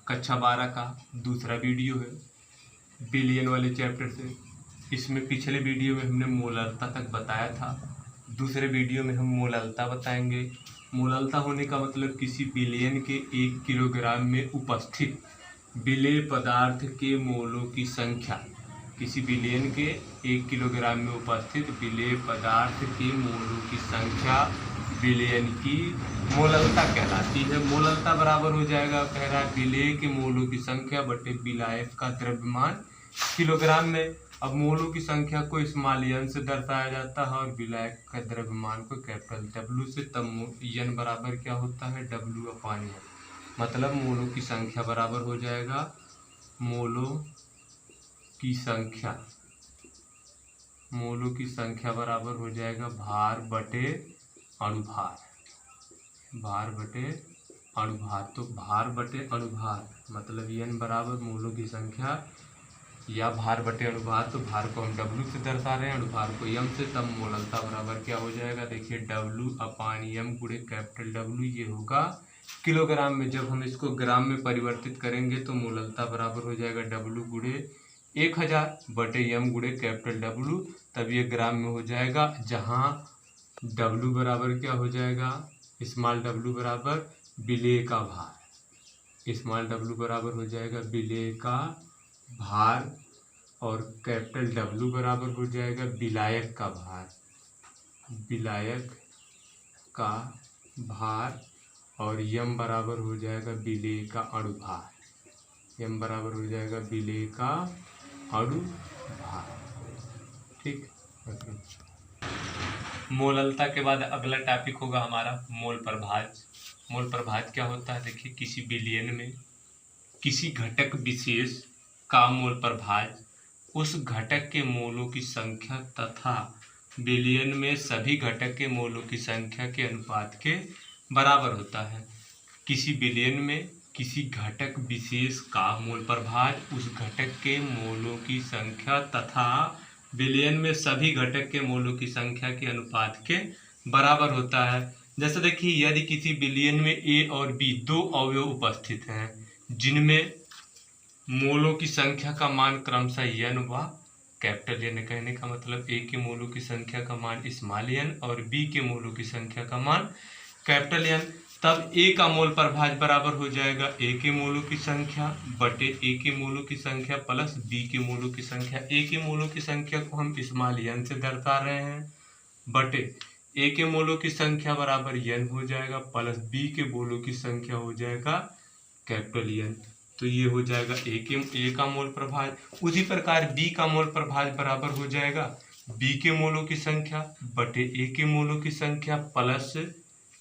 कक्षा 12 का दूसरा वीडियो है बिलियन वाले चैप्टर से। इसमें पिछले वीडियो में हमने मोलरता तक बताया था, दूसरे वीडियो में हम मोलरता बताएंगे। मोलरता होने का मतलब किसी बिलियन के 1 किलोग्राम में उपस्थित विलेय पदार्थ के मोलों की संख्या, किसी बिलियन के 1 किलोग्राम में उपस्थित विलेय पदार्थ के मोलों की संख्या विलियन की मोलरता कहलाती है। मोलरता बराबर हो जाएगा, कह रहा है विलेय के मोलों की संख्या बटे विलायक का द्रव्यमान किलोग्राम में। अब मोलों की संख्या को स्मॉल n से दर्शाया जाता है और विलायक का द्रव्यमान को कैपिटल W से। तब n बराबर क्या होता है, W/n। मतलब मोलों की संख्या बराबर हो जाएगा, मोलों की संख्या बराबर हो जाएगा भार बटे अणुभार, भार बटे अणुभार। तो भार बटे अणुभार मतलब n बराबर मोलों की संख्या या भार बटे अणुभार। तो भार को हम W से दर्शा रहे हैं, अणुभार को m से। तब मोलरता बराबर क्या हो जाएगा, देखिए W/m गुणे कैपिटल W, ये होगा किलोग्राम में। जब हम इसको ग्राम में परिवर्तित करेंगे तो मोलरता बराबर हो जाएगा W गुणे 1000 बटे m गुणे कैपिटल W। तब ये ग्राम में हो जाएगा, जहाँ W बराबर क्या हो जाएगा, स्मॉल w बराबर विलेय का भार, स्मॉल w बराबर हो जाएगा विलेय का भार, और कैपिटल W बराबर हो जाएगा विलायक का भार, विलायक का भार। और m बराबर हो जाएगा विलेय का अणुभार, m बराबर हो जाएगा विलेय का अणुभार। ठीक। मोलरता के बाद अगला टॉपिक होगा हमारा मोल प्रभाज। मोल प्रभाज क्या होता है, देखिए किसी बिलियन में किसी घटक विशेष का मोल प्रभाज उस घटक के मोलों की संख्या तथा बिलियन में सभी घटक के मोलों की संख्या के अनुपात के बराबर होता है। किसी बिलियन में किसी घटक विशेष का मोल प्रभाज उस घटक के मोलों की संख्या तथा बिलियन में सभी घटक के मोलों की संख्या के अनुपात के बराबर होता है। जैसे देखिए, यदि किसी बिलियन में A और B दो अवयव उपस्थित हैं जिनमें मोलों की संख्या का मान क्रमशः n व कैपिटल n, कहने का मतलब A के मोलों की संख्या का मान स्मॉल n और B के मोलों की संख्या का मान कैपिटल N, तब A का मोल प्रभाज बराबर हो जाएगा A के मोलों की संख्या बटे A के मोलों की संख्या प्लस B के मोलों की संख्या। A के मोलों की संख्या को हम स्मॉल n से दर्शा रहे हैं, बटे A के मोलों की संख्या बराबर n हो जाएगा प्लस B के मोलों की संख्या हो जाएगा कैपिटल N। तो ये हो जाएगा A का मोल प्रभाज। उसी प्रकार B का मोल प्रभाज बराबर हो जाएगा B के मोलों की संख्या बटे A के मोलों की संख्या प्लस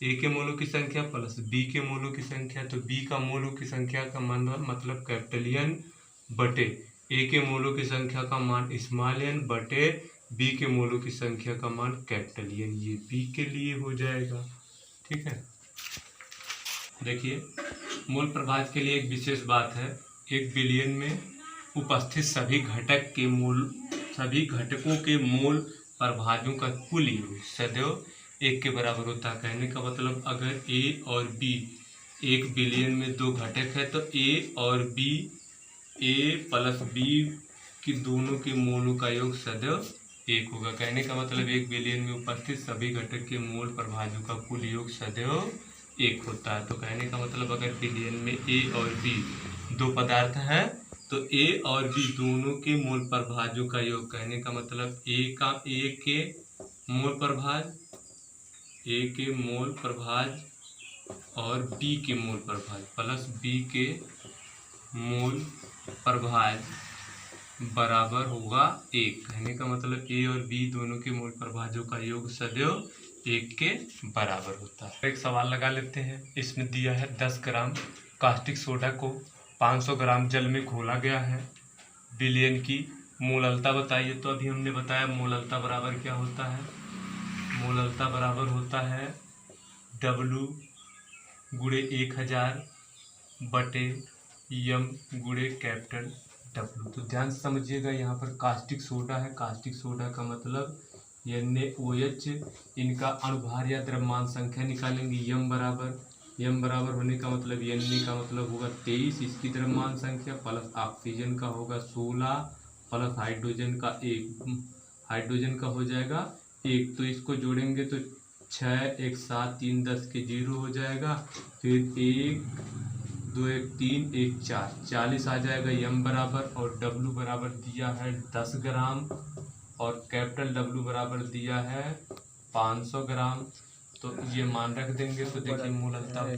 A के मोलों की संख्या प्लस B के मोलों की संख्या। तो B का मोलों की संख्या का मान मतलब कैपिटल N बटे A के मोलों की संख्या का मान स्मॉल n बटे B के मोलों की संख्या का मान कैपिटल N, ये B के लिए हो जाएगा। ठीक है। देखिए, मोल प्रभाज के लिए एक विशेष बात है, एक बिलियन में उपस्थित सभी घटकों के मोल प्रभाजों का कुल योग सदैव 1 के बराबर होता है। कहने का मतलब अगर A और B, एक बिलियन में दो घटक है तो A और B, A प्लस B की दोनों के मोलों का योग सदैव 1 होगा। कहने का मतलब एक बिलियन में उपस्थित सभी घटक के मोल प्रभाजों का कुल योग सदैव 1 होता है। तो कहने का मतलब अगर बिलियन में A और B दो पदार्थ हैं तो A और B दोनों के मोल प्रभाजों का योग, कहने का मतलब A के मोल प्रभाज और B के मोल प्रभाज प्लस B के मोल प्रभाज बराबर होगा 1। कहने का मतलब A और B दोनों के मोल प्रभाजों का योग सदैव 1 के बराबर होता है। एक सवाल लगा लेते हैं। इसमें दिया है 10 ग्राम कास्टिक सोडा को 500 ग्राम जल में घोला गया है, बिलियन की मोलरता बताइए। तो अभी हमने बताया मोलरता बराबर क्या होता है, मोलरता बराबर होता है W गुणे 1000 बटे m गुणे कैपिटल W। तो ध्यान से समझिएगा, यहाँ पर कास्टिक सोडा है, कास्टिक सोडा का मतलब NaOH, इनका अणुभार या द्रव्यमान संख्या निकालेंगे m बराबर यम बराबर होने का मतलब एन का मतलब होगा 23, इसकी द्रव्यमान संख्या प्लस ऑक्सीजन का होगा 16 प्लस हाइड्रोजन का 1, हाइड्रोजन का हो जाएगा 1, तो इसको जोड़ेंगे तो 6 1 7 3 10 के 0 हो जाएगा, फिर 1 2 1 3 1 4 40 आ जाएगा यम बराबर। और डब्लू बराबर दिया है 10 ग्राम और कैपिटल डब्लू बराबर दिया है 500 ग्राम। तो ये मान रख देंगे तो देखिए मूलतः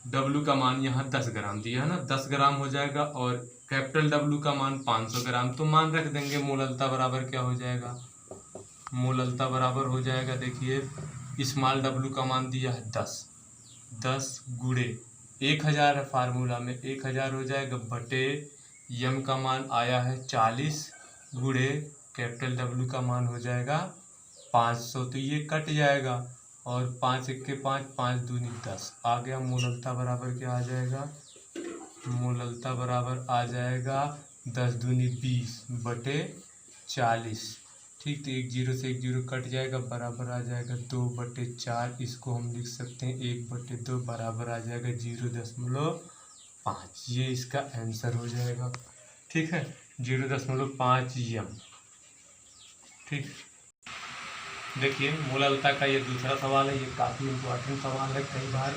डब्लू का मान यहाँ 10 ग्राम दिया है ना, 10 ग्राम हो जाएगा और कैपिटल डब्लू का मान 500 ग्राम। तो मान रख देंगे मूलतः बराबर क्या हो जाएगा, मूलतः बराबर हो जाएगा देखिए स्मॉल डब्लू का मान दिया है 10 गुणे 1000 है फार्मूला में, 1000 हो जाएगा बटे यम का मान आया है 40 गुणे कैपिटल डब्लू का मान हो जाएगा 500। तो ये कट जाएगा और 5 1 5 5 दूनी 10 आ गया। मूलतः बराबर क्या आ जाएगा, मूलतः बराबर आ जाएगा 10 दूनी 20 बटे 40। ठीक, तो 1 0 से 1 0 कट जाएगा, बराबर आ जाएगा 2 बटे 4। इसको हम लिख सकते हैं 1 बटे 2 बराबर आ जाएगा 0.5। ये इसका आंसर हो जाएगा। ठीक है, 0.5 यम। ठीक, देखिए मूलतः का ये दूसरा सवाल है, ये काफ़ी इम्पोर्टेंट सवाल है, कई बार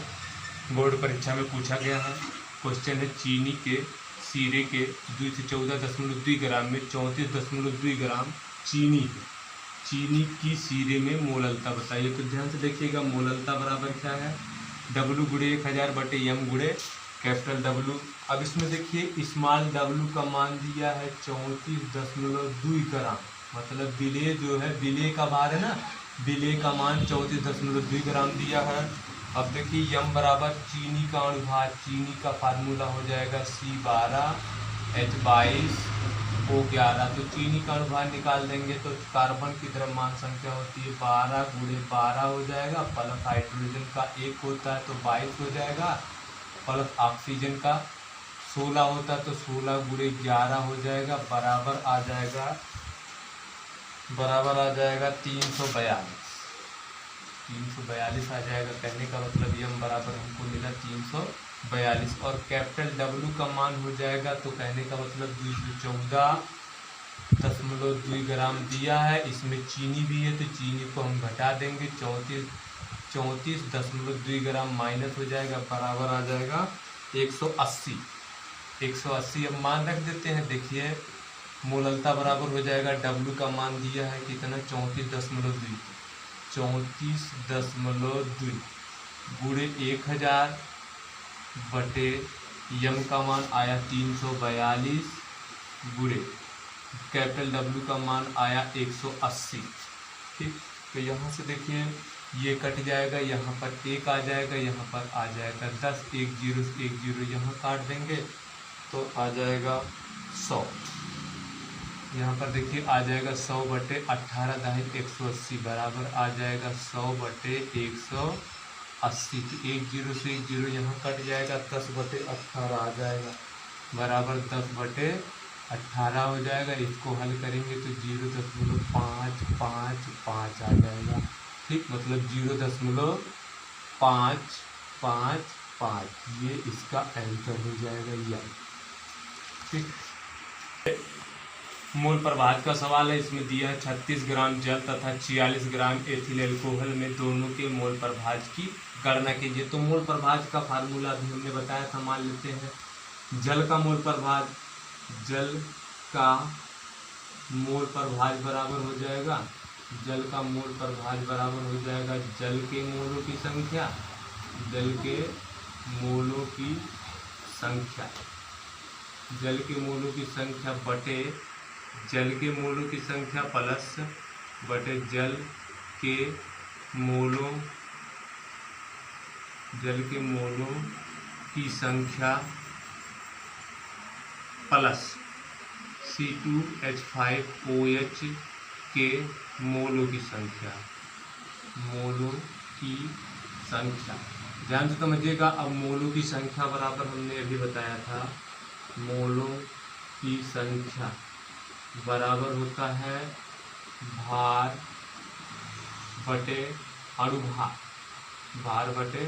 बोर्ड परीक्षा में पूछा गया है। क्वेश्चन है चीनी के सीरे के 2 से 14.2 ग्राम में 34.2 ग्राम चीनी की सीरे में मोललता बताइए। तो ध्यान से देखिएगा, मोललता बराबर क्या है, डब्लू गुणे 1000 बटे यम गुणे कैपिटल डब्लू। अब इसमें देखिए स्मॉल डब्लू का मान दिया है 34.2 ग्राम, मतलब विलेय जो है, विलेय का भार है ना, विलेय का मान 34.2 ग्राम दिया है। अब देखिए यम बराबर चीनी का अणुभार, चीनी का फार्मूला हो जाएगा C12H22O11। तो चीनी का अणुभार निकाल देंगे तो कार्बन की द्रव्यमान संख्या होती है 12 गुणे 12 हो जाएगा, प्लस हाइड्रोजन का 1 होता है तो 22 हो जाएगा, प्लस ऑक्सीजन का 16 होता है तो 16 गुणे 11 हो जाएगा, बराबर आ जाएगा 342 आ जाएगा। कहने का मतलब यम बराबर हमको मिला 342 और कैपिटल डब्लू का मान हो जाएगा, तो कहने का मतलब 214.2 ग्राम दिया है। इसमें चीनी भी है तो चीनी को हम घटा देंगे, 34.2 ग्राम माइनस हो जाएगा, बराबर आ जाएगा 180। अब मान रख देते हैं। देखिए मोललता बराबर हो जाएगा, डब्लू का मान दिया है कितना 34.2 गुणे 1000 बटे यम का मान आया 342 गुणे कैपिटल डब्लू का मान आया 180। ठीक, तो यहाँ से देखिए ये कट जाएगा, यहाँ पर 1 आ जाएगा, यहाँ पर आ जाएगा 10, 1 0 1 0 यहाँ काट देंगे तो आ जाएगा 100। यहाँ पर देखिए आ जाएगा 100 बटे 18 दाहिने 180 बराबर आ जाएगा 100 बटे 180। तो 1 0 से 1 0 यहाँ कट जाएगा, 10 बटे 18 आ जाएगा, बराबर 10 बटे 18 हो जाएगा। इसको हल करेंगे तो 0.555 आ जाएगा। ठीक, मतलब 0.555, ये इसका आंसर हो जाएगा यम। ठीक, मूल प्रभाज का सवाल है, इसमें दिया है 36 ग्राम जल तथा 46 ग्राम एथिल एल्कोहल में दोनों के मोल प्रभाज की गणना कीजिए। तो मोल प्रभाज का फार्मूला भी हमने बताया था, मान लेते हैं। जल का मोल प्रभाज, जल का मोल प्रभाज बराबर हो जाएगा, जल का मोल प्रभाज बराबर हो जाएगा जल के मोलों की संख्या, जल के मोलों की संख्या, जल के मोलों की संख्या बटे जल के मोलों की संख्या प्लस बटे जल के मोलों की संख्या प्लस C2H5OH के मोलों की संख्या, ध्यान से समझिएगा। अब मोलों की संख्या बराबर हमने अभी बताया था, मोलों की संख्या बराबर होता है भार बटे अणुभार, भार बटे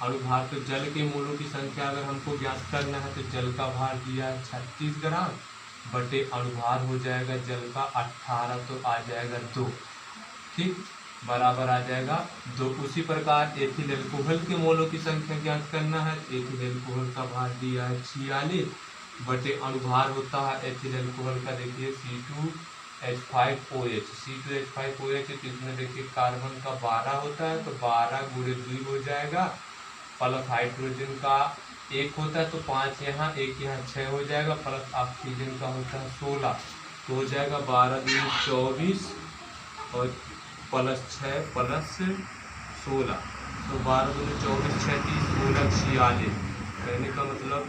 अणुभार। तो जल के मोलों की संख्या अगर हमको ज्ञात करना है तो जल का भार दिया है 36 ग्राम बटे अणुभार हो जाएगा जल का 18, तो आ जाएगा 2, ठीक, बराबर आ जाएगा 2। उसी प्रकार एथिल एल्कोहल के मोलों की संख्या ज्ञात करना है। एथिल एल्कोहल का भार दिया है 46 बटे अणुभार होता है एथिल एल्कोहल का, देखिए C2H5OH, C2H5OH, तो इसमें देखिए कार्बन का 12 होता है, तो 12 गुणे 2 हो जाएगा, प्लस हाइड्रोजन का 1 होता है तो 5 यहाँ 1 यहाँ 6 हो जाएगा, प्लस ऑक्सीजन का होता है 16, तो हो जाएगा 12 दूनी 24 और प्लस 6 प्लस 16, तो 12 दूनी 24 6 30 16 46। कहने का मतलब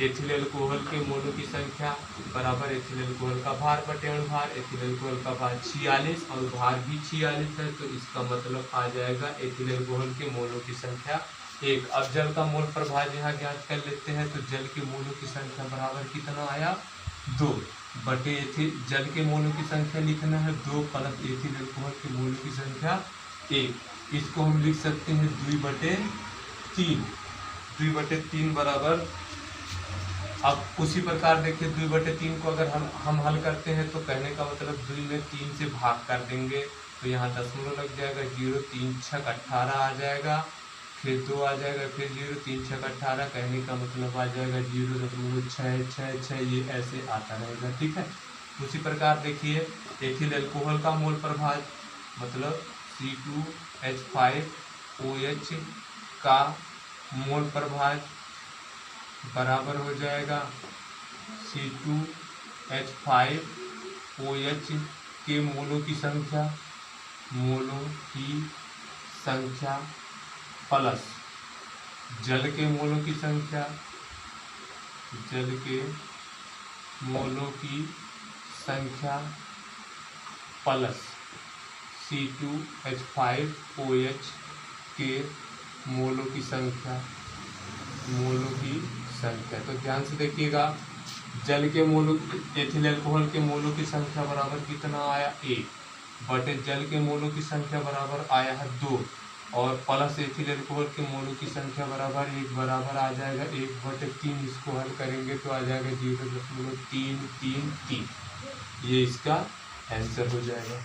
एथिल एल्कोहल के मोलों की संख्या बराबर एथिल एल्कोहल का भार बटे अणुभार। एथिल एल्कोहल का भार 46 और भार भी 46 है, तो इसका मतलब आ जाएगा एथिल एल्कोहल के मोलों की संख्या 1। अब जल का मोल प्रभाव यहाँ ज्ञात कर लेते हैं, तो जल के मोलों की संख्या बराबर कितना आया 2 बटे एथिल, जल के मोलों की संख्या लिखना है 2 प्लस एथिल एल्कोहल के मोलों की संख्या 1। इसको हम लिख सकते हैं 2/3, 2/3 बराबर। अब उसी प्रकार देखिए 2/3 को अगर हम हल करते हैं तो कहने का मतलब 2 में 3 से भाग कर देंगे, तो यहाँ दशमलव लग जाएगा, 0 3 6 18 आ जाएगा, फिर 2 आ जाएगा, फिर 0 3 6 18, कहने का मतलब आ जाएगा 0.666, ये ऐसे आता रहेगा, ठीक है। उसी प्रकार देखिए एथिल एल्कोहल का मोल प्रभाव मतलब C2H5OH का मोल प्रभाव बराबर हो जाएगा C2H5OH के मोलों की संख्या प्लस जल के मोलों की संख्या, जल के मोलों की संख्या प्लस C2H5OH के मोलों की संख्या, तो ध्यान से देखिएगा जल के मोलों, एथिल एल्कोहल के मोलों की संख्या बराबर कितना आया 1 बटे जल के मोलों की संख्या बराबर आया है 2 और प्लस एथिल एल्कोहल के मोलों की संख्या बराबर 1 बराबर आ जाएगा 1/3। इसको हल करेंगे तो आ जाएगा 0.333, ये इसका आंसर हो जाएगा।